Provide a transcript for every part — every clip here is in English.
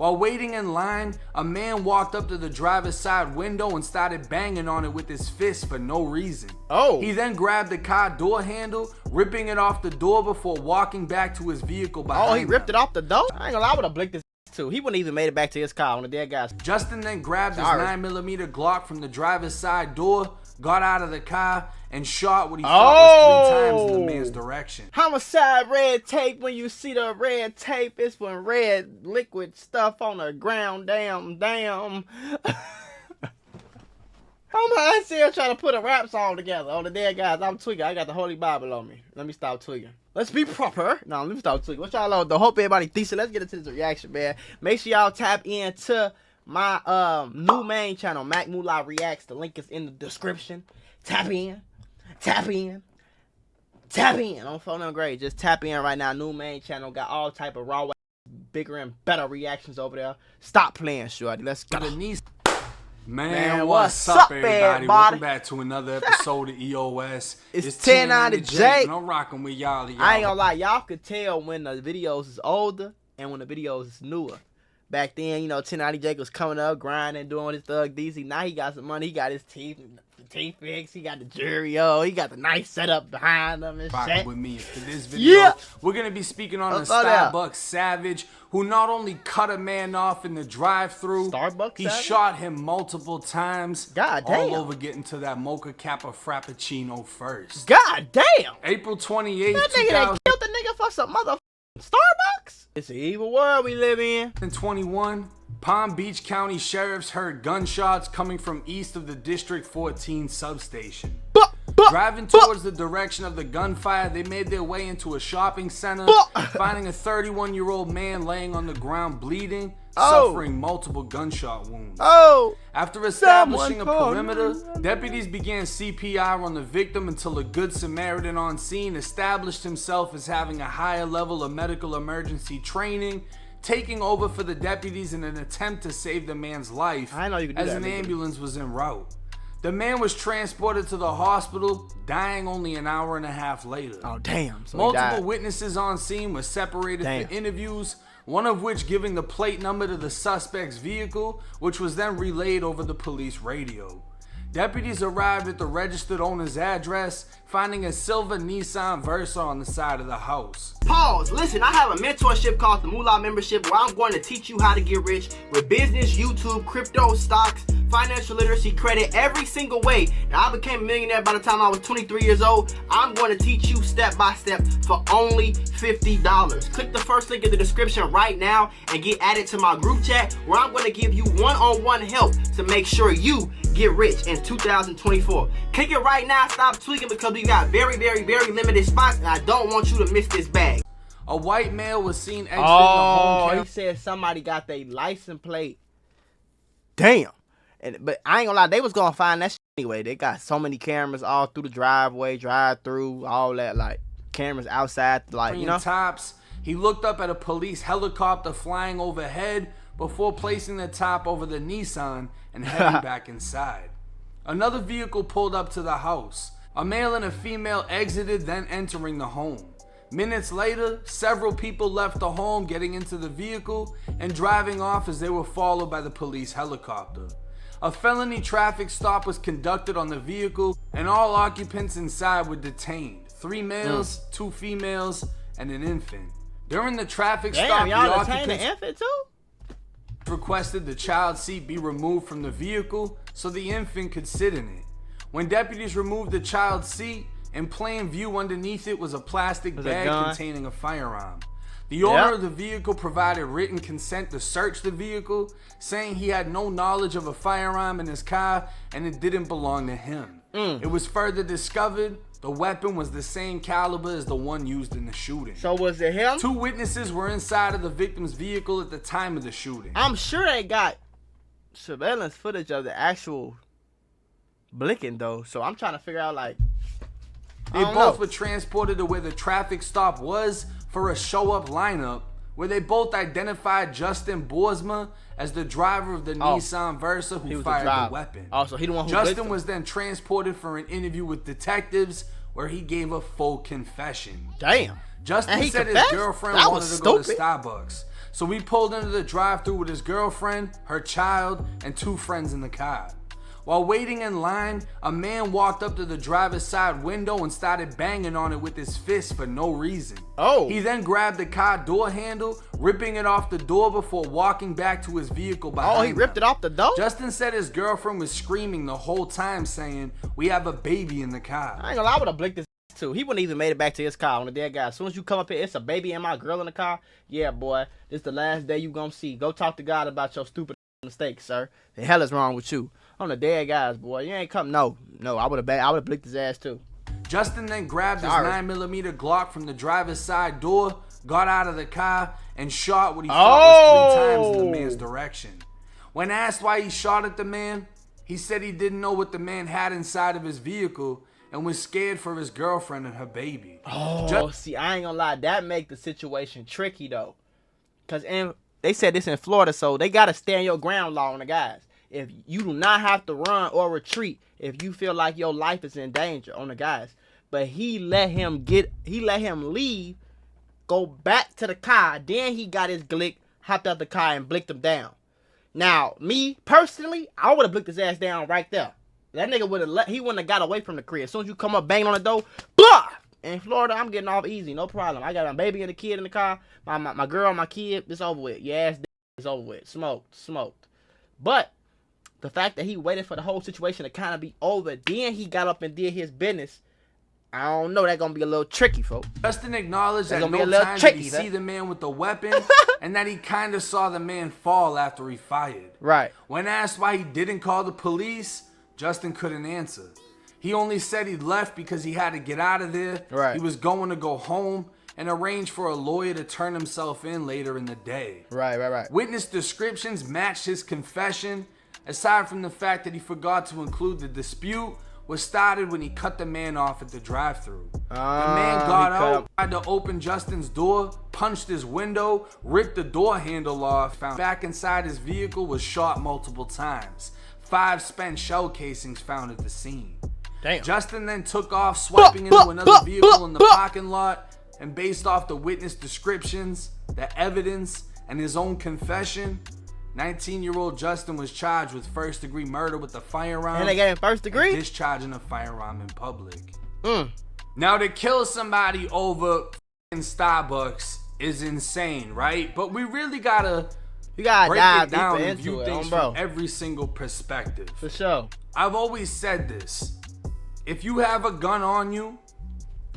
While waiting in line, a man walked up to the driver's side window and started banging on it with his fist for no reason. Oh. He then grabbed the car door handle, ripping it off the door before walking back to his vehicle behind Oh, he ripped them. it off the door? I ain't gonna lie, I would've blinked his too. He wouldn't even made it back to his car on the dead guys. Justin then grabbed his Sorry. 9mm Glock from the driver's side door, got out of the car, and shot what he thought was 3 times in the man's direction. Homicide red tape. When you see the red tape, it's when red liquid stuff on the ground. Damn. I'm still trying to put a rap song together on the dead guys. I'm tweaking. I got the Holy Bible on me. Let me stop tweaking. Let's be proper. No, let me stop tweaking. What y'all on? I hope everybody decent. Let's get into this reaction, man. Make sure y'all tap into my new main channel, Mula Reacts. The link is in the description. Tap in. Don't phone no grade. Just tap in right now. New main channel. Got all type of raw, bigger and better reactions over there. Stop playing, shorty. Let's go. Man, what's up, everybody? Welcome back to another episode of EOS. It's 1090 Jake. And I'm rocking with y'all. I ain't gonna lie, y'all could tell when the videos is older and when the videos is newer. Back then, you know, 1090 Jake was coming up, grinding, doing his thug DC. Now he got some money. He got his teeth fixed. He got the jury. He got the nice setup behind him and shit. With me for this video, we're gonna be speaking on the Starbucks Savage, who not only cut a man off in the drive-thru, he shot him multiple times. God damn. All over getting to that Mocha Kappa Frappuccino first. God damn. April 28th, that nigga that killed the nigga for some motherfucking Starbucks. It's an evil world we live in. In 21, Palm Beach County sheriffs heard gunshots coming from east of the District 14 substation. Driving towards the direction of the gunfire, they made their way into a shopping center, finding a 31-year-old man laying on the ground bleeding, suffering multiple gunshot wounds. After establishing a perimeter, deputies began CPR on the victim until a good Samaritan on scene established himself as having a higher level of medical emergency training, taking over for the deputies in an attempt to save the man's life as an ambulance was en route. The man was transported to the hospital, dying only an hour and a half later. Oh, damn. So multiple witnesses on scene were separated for interviews, one of which giving the plate number to the suspect's vehicle, which was then relayed over the police radio. Deputies arrived at the registered owner's address, finding a silver Nissan Versa on the side of the house. Pause. Listen, I have a mentorship called the Mula membership where I'm going to teach you how to get rich with business, YouTube, crypto, stocks, financial literacy, credit, every single way. Now, I became a millionaire by the time I was 23 years old. I'm going to teach you step by step for only $50. Click the first link in the description right now and get added to my group chat where I'm going to give you one-on-one help to make sure you get rich in 2024. Click it right now. Stop tweaking because we got very limited spots and I don't want you to miss this bag. A white male was seen exiting the home. He said somebody got their license plate. Damn. But I ain't gonna lie, they was gonna find that shit anyway. They got so many cameras all through the driveway, drive-through, all that, like cameras outside, like, you know. Tops. He looked up at a police helicopter flying overhead before placing the top over the Nissan and heading back inside. Another vehicle pulled up to the house. A male and a female exited, then entering the home. Minutes later, several people left the home, getting into the vehicle and driving off as they were followed by the police helicopter. A felony traffic stop was conducted on the vehicle and all occupants inside were detained. 3 males, 2 females, and an infant. During the traffic stop, the occupants requested the child's seat be removed from the vehicle so the infant could sit in it. When deputies removed the child's seat, in plain view underneath it was a plastic bag containing a firearm. The owner of the vehicle provided written consent to search the vehicle, saying he had no knowledge of a firearm in his car and it didn't belong to him. It was further discovered the weapon was the same caliber as the one used in the shooting. So was it him? 2 witnesses were inside of the victim's vehicle at the time of the shooting. I'm sure they got surveillance footage of the actual blinking though, so I'm trying to figure out, like, they both were transported to where the traffic stop was for a show-up lineup, where they both identified Justin Boersma as the driver of the Nissan Versa who fired the weapon. So he the one who Justin was then transported for an interview with detectives where he gave a full confession. Damn. Justin said his girlfriend wanted to go to Starbucks. So we pulled into the drive-thru with his girlfriend, her child, and 2 friends in the car. While waiting in line, a man walked up to the driver's side window and started banging on it with his fist for no reason. Oh. He then grabbed the car door handle, ripping it off the door before walking back to his vehicle behind him. Oh, he ripped it off the door? Justin said his girlfriend was screaming the whole time saying, "We have a baby in the car." I ain't gonna lie, I would have blinked this too. He wouldn't even made it back to his car on the dead guy. As soon as you come up here, it's a baby and my girl in the car. Yeah, boy, this the last day you gonna see. Go talk to God about your stupid mistakes, sir. The hell is wrong with you? On the dead guys, boy. You ain't come. No, I would have blinked his ass too. Justin then grabbed his 9mm Glock from the driver's side door, got out of the car, and shot what he thought was 3 times in the man's direction. When asked why he shot at the man, he said he didn't know what the man had inside of his vehicle and was scared for his girlfriend and her baby. Oh, see, I ain't gonna lie. That make the situation tricky, though. Because they said this in Florida, so they got to stand your ground law on the guys. If you do not have to run or retreat if you feel like your life is in danger on the guys. But he let him leave, go back to the car, then he got his glick, hopped out the car and blinked him down. Now, me personally, I would have blinked his ass down right there. That nigga he wouldn't have got away from the crib. As soon as you come up banging on the door, blah! In Florida, I'm getting off easy, no problem. I got a baby and a kid in the car, my girl, my kid, it's over with. Your ass is over with. Smoked. But the fact that he waited for the whole situation to kind of be over, then he got up and did his business, I don't know, that's going to be a little tricky, folks. Justin acknowledged that no time did he see the man with the weapon and that he kind of saw the man fall after he fired. Right. When asked why he didn't call the police, Justin couldn't answer. He only said he left because he had to get out of there. Right. He was going to go home and arrange for a lawyer to turn himself in later in the day. Right. Witness descriptions matched his confession. Aside from the fact that he forgot to include the dispute was started when he cut the man off at the drive-thru. The man got out, tried to open Justin's door, punched his window, ripped the door handle off, found back inside his vehicle, was shot multiple times. 5 spent shell casings found at the scene. Damn. Justin then took off, swiping into another vehicle in the parking lot, and based off the witness descriptions, the evidence, and his own confession, 19-year-old Justin was charged with first-degree murder with a firearm. And they got him first degree? And discharging a firearm in public. Now, to kill somebody over Starbucks is insane, right? But we really gotta break it down and view things from every single perspective. For sure. I've always said this. If you have a gun on you,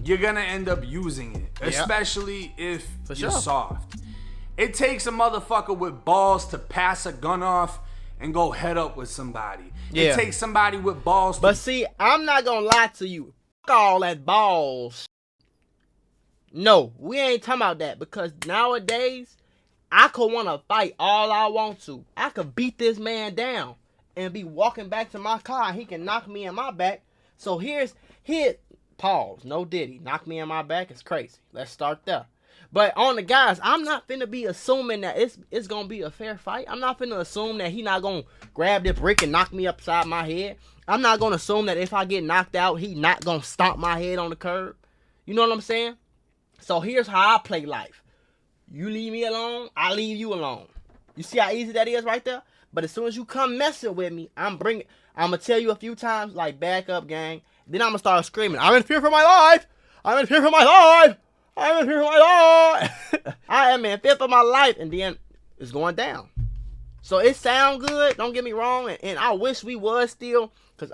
you're gonna end up using it. Especially if you're soft. It takes a motherfucker with balls to pass a gun off and go head up with somebody. Yeah. It takes somebody with balls But see, I'm not gonna lie to you. Fuck all that balls. No, we ain't talking about that, because nowadays, I could want to fight all I want to. I could beat this man down and be walking back to my car and he can knock me in my back. So here's pause, no diddy. Knock me in my back is crazy. Let's start there. But on the guys, I'm not finna be assuming that it's gonna be a fair fight. I'm not finna assume that he not gonna grab this brick and knock me upside my head. I'm not gonna assume that if I get knocked out, he not gonna stomp my head on the curb. You know what I'm saying? So here's how I play life. You leave me alone, I leave you alone. You see how easy that is right there? But as soon as you come messing with me, I'm gonna tell you a few times, like, back up, gang. Then I'm gonna start screaming, I'm in fear for my life! I'm in fear for my life! I'm in fear for my life! I am in fear for my life! And then it's going down. So it sound good, don't get me wrong, and I wish we was still, because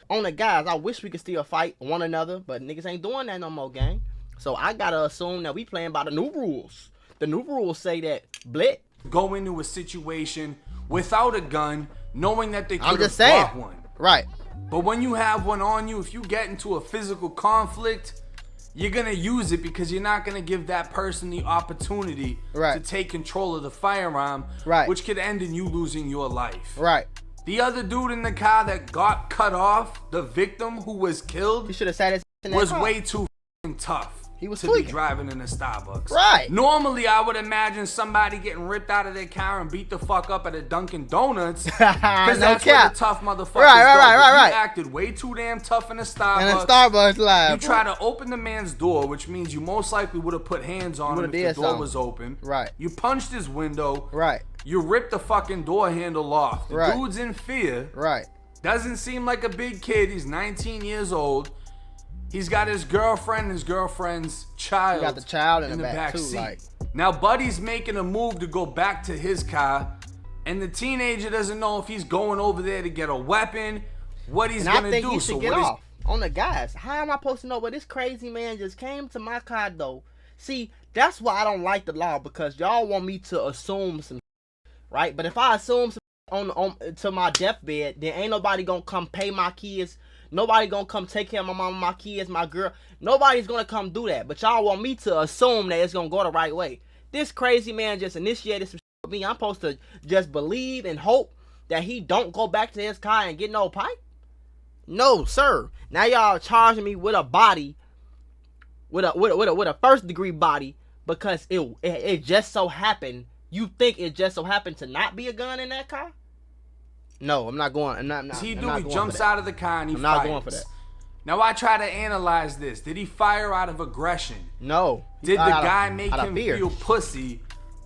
on the guys, I wish we could still fight one another, but niggas ain't doing that no more, gang. So I gotta assume that we playing by the new rules. The new rules say that Blit go into a situation without a gun, knowing that they could have brought one. Right. But when you have one on you, if you get into a physical conflict, you're gonna use it because you're not gonna give that person the opportunity to take control of the firearm, which could end in you losing your life. Right. The other dude in the car that got cut off, the victim who was killed, he should have sat his was way too tough. He was to tweaking. be driving in a Starbucks. Right. Normally, I would imagine somebody getting ripped out of their car and beat the fuck up at a Dunkin' Donuts. Because that's where the tough motherfuckers go. Right. You acted way too damn tough in a Starbucks. And a Starbucks live. You try to open the man's door, which means you most likely would have put hands on him if the door was open. Right. You punched his window. Right. You ripped the fucking door handle off. The Right. dude's in fear. Right. Doesn't seem like a big kid. He's 19 years old. He's got his girlfriend and his girlfriend's child. He got the child in the back too, seat. like. Now, Buddy's making a move to go back to his car, and the teenager doesn't know if he's going over there to get a weapon, what he's gonna do. I think he should get off on the gas. How am I supposed to know? But this crazy man just came to my car though. See, that's why I don't like the law, because y'all want me to assume some, right? But if I assume some on to my deathbed, then ain't nobody gonna come pay my kids. Nobody gonna come take care of my mama, my kids, my girl. Nobody's gonna come do that. But y'all want me to assume that it's gonna go the right way. This crazy man just initiated some shit with me. I'm supposed to just believe and hope that he don't go back to his car and get no pipe? No, sir. Now y'all charging me with a body, with a first degree body, because it just so happened. You think it just so happened to not be a gun in that car? No, I'm not going. He jumps out of the car and he fires. I'm not going for that. Now I try to analyze this. Did he fire out of aggression? No. Did the guy make him feel pussy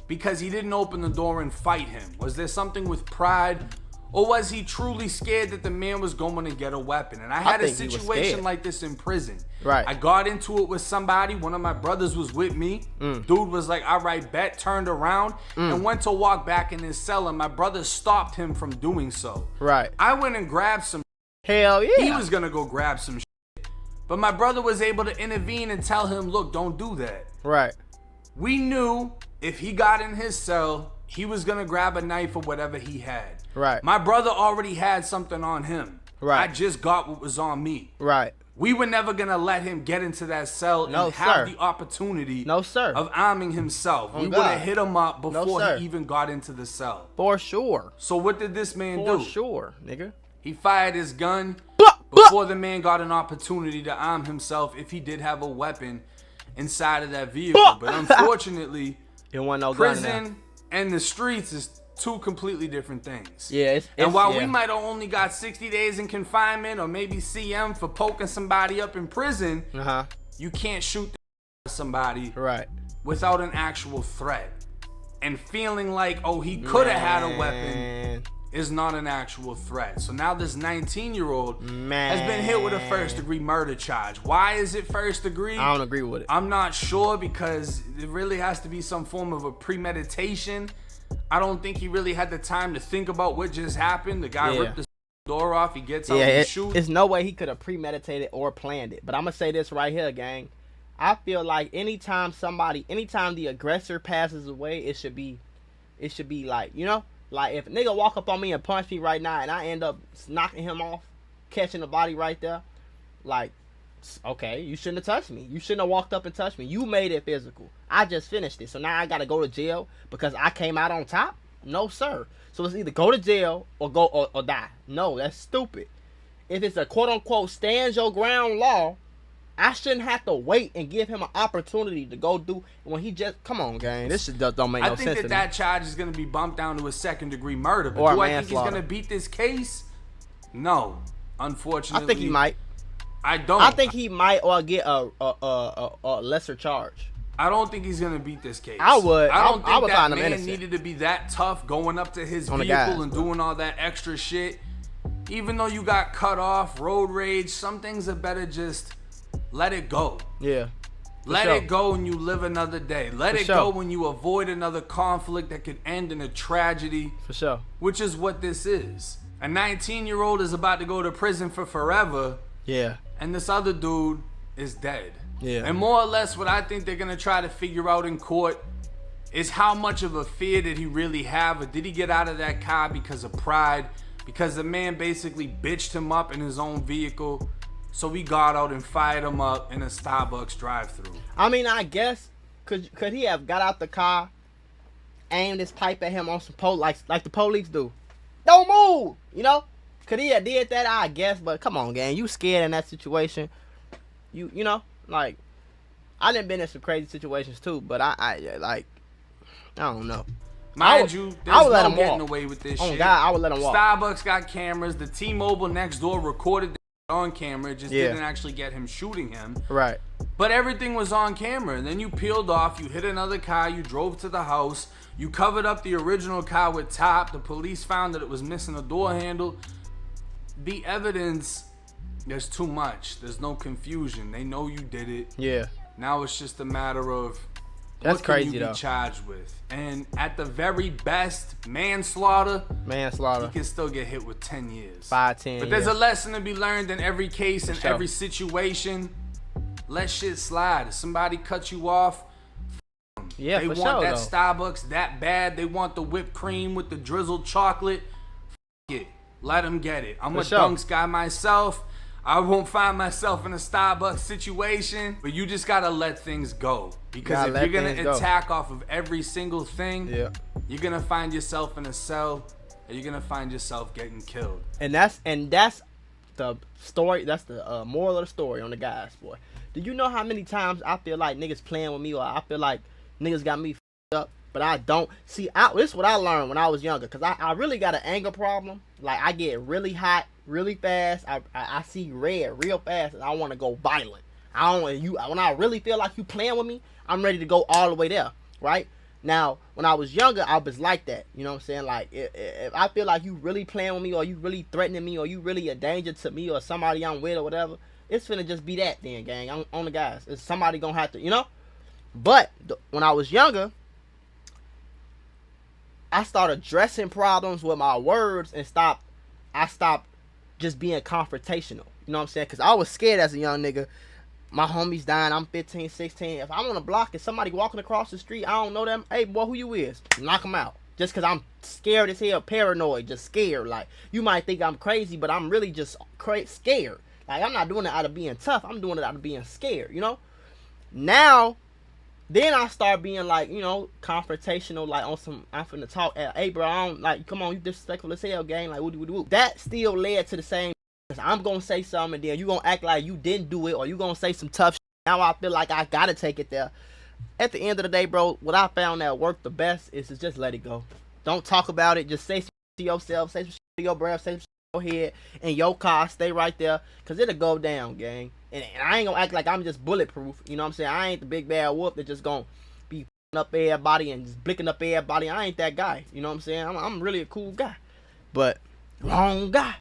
because he didn't open the door and fight him? Was there something with pride? Or was he truly scared that the man was going to get a weapon? And I had a situation like this in prison. Right. I got into it with somebody. One of my brothers was with me. Dude was like, all right, bet, turned around and went to walk back in his cell. And my brother stopped him from doing so. Right. I went and grabbed some. Hell yeah. He was going to go grab some shit. But my brother was able to intervene and tell him, look, don't do that. Right. We knew if he got in his cell, he was going to grab a knife or whatever he had. Right. My brother already had something on him. Right. I just got what was on me. Right. We were never going to let him get into that cell and have the opportunity of arming himself. We would have hit him up before he even got into the cell. For sure. So what did this man do? For sure, nigga. He fired his gun before the man got an opportunity to arm himself if he did have a weapon inside of that vehicle. But unfortunately, it wasn't no prison and the streets is two completely different things. Yeah, and while we might have only got 60 days in confinement or maybe CM for poking somebody up in prison, you can't shoot somebody without an actual threat. And feeling like, oh, he could have had a weapon is not an actual threat. So now this 19-year-old has been hit with a first-degree murder charge. Why is it first degree? I don't agree with it. I'm not sure, because it really has to be some form of a premeditation. I don't think he really had the time to think about what just happened. The guy ripped the door off. He gets out and shoots. There's no way he could have premeditated or planned it. But I'm going to say this right here, gang. I feel like anytime the aggressor passes away, it should be like, you know, like if a nigga walk up on me and punch me right now and I end up knocking him off, catching the body right there, like, okay, you shouldn't have touched me. You shouldn't have walked up and touched me. You made it physical. I just finished it. So now I got to go to jail because I came out on top? No, sir. So it's either go to jail or go or die. No, that's stupid. If it's a quote-unquote stand your ground law, I shouldn't have to wait and give him an opportunity to go do when he just come on, gang. This shit don't make no sense. I think that charge is going to be bumped down to a second-degree murder. But do I think he's going to beat this case? No, unfortunately. I think he might. I don't. I think he might or get a lesser charge. I don't think he's gonna beat this case. I would. I don't think that man innocent. Needed to be that tough going up to his vehicle and doing all that extra shit. Even though you got cut off, road rage, some things are better just let it go. Yeah. Let it go and you live another day. Let it go when you avoid another conflict that could end in a tragedy. For sure. Which is what this is. A 19-year-old is about to go to prison for forever. Yeah. And this other dude is dead. Yeah. And more or less what I think they're going to try to figure out in court is how much of a fear did he really have, or did he get out of that car because of pride? Because the man basically bitched him up in his own vehicle. So we got out and fired him up in a Starbucks drive-thru. I mean, I guess, could he have got out the car, aimed his pipe at him on some like the police do? Don't move, you know? Could he have did that? I guess, but come on, gang, you scared in that situation? You know, like, I done been in some crazy situations too, but I don't know. Mind you, there's no getting away with this shit. Oh God, I would let them walk. Starbucks got cameras. The T-Mobile next door recorded the on camera. It just didn't actually get him shooting him. Right. But everything was on camera. And then you peeled off. You hit another car. You drove to the house. You covered up the original car with top. The police found that it was missing a door handle. The evidence, there's too much. There's no confusion. They know you did it. Yeah. Now it's just a matter of that's what can crazy, you be though. charged with. And at the very best, manslaughter, you can still get hit with 10 years. 5, 10 But there's a lesson to be learned in every case, in sure. every situation. Let shit slide. If somebody cuts you off, yeah, they for want sure, that though. Starbucks that bad. They want the whipped cream with the drizzled chocolate. It. Let them get it. I'm a Dunks guy myself. I won't find myself in a Starbucks situation, but you just gotta let things go. Because if you're gonna attack off of every single thing, you're gonna find yourself in a cell, and you're gonna find yourself getting killed. And that's the story. That's the moral of the story on the guys, boy. Do you know how many times I feel like niggas playing with me, or I feel like niggas got me f***ed up, but I don't see. This is what I learned when I was younger, cause I really got an anger problem. Like I get really hot really fast. I see red real fast, and I want to go violent. I don't want you. When I really feel like you playing with me, I'm ready to go all the way there. Right now, when I was younger, I was like that. You know what I'm saying? Like if I feel like you really playing with me, or you really threatening me, or you really a danger to me, or somebody I'm with, or whatever, it's finna just be that then, gang. I'm on the guys. It's somebody gonna have to, you know. But when I was younger, I started addressing problems with my words and I stopped just being confrontational. You know what I'm saying? Because I was scared as a young nigga. My homies dying. I'm 15, 16. If I'm on a block and somebody walking across the street, I don't know them. Hey, boy, who you is? Knock them out. Just because I'm scared as hell, paranoid, just scared. Like, you might think I'm crazy, but I'm really just scared. Like, I'm not doing it out of being tough. I'm doing it out of being scared, you know? Now, then I start being like, you know, confrontational, like on some, I'm finna talk. Hey, bro, I don't, like, come on, you disrespectful as hell, gang. Like, woo. That still led to the same. I'm gonna say something, and then you gonna act like you didn't do it, or you gonna say some tough shit. Now I feel like I gotta take it there. At the end of the day, bro, what I found that worked the best is to just let it go. Don't talk about it. Just say some shit to yourself, say some shit to your breath, say some shit to your head, and your car, stay right there, because it'll go down, gang. And I ain't gonna act like I'm just bulletproof. You know what I'm saying? I ain't the big bad wolf that just gonna be f***ing up everybody and just blicking up everybody. I ain't that guy. You know what I'm saying? I'm really a cool guy. But, wrong guy.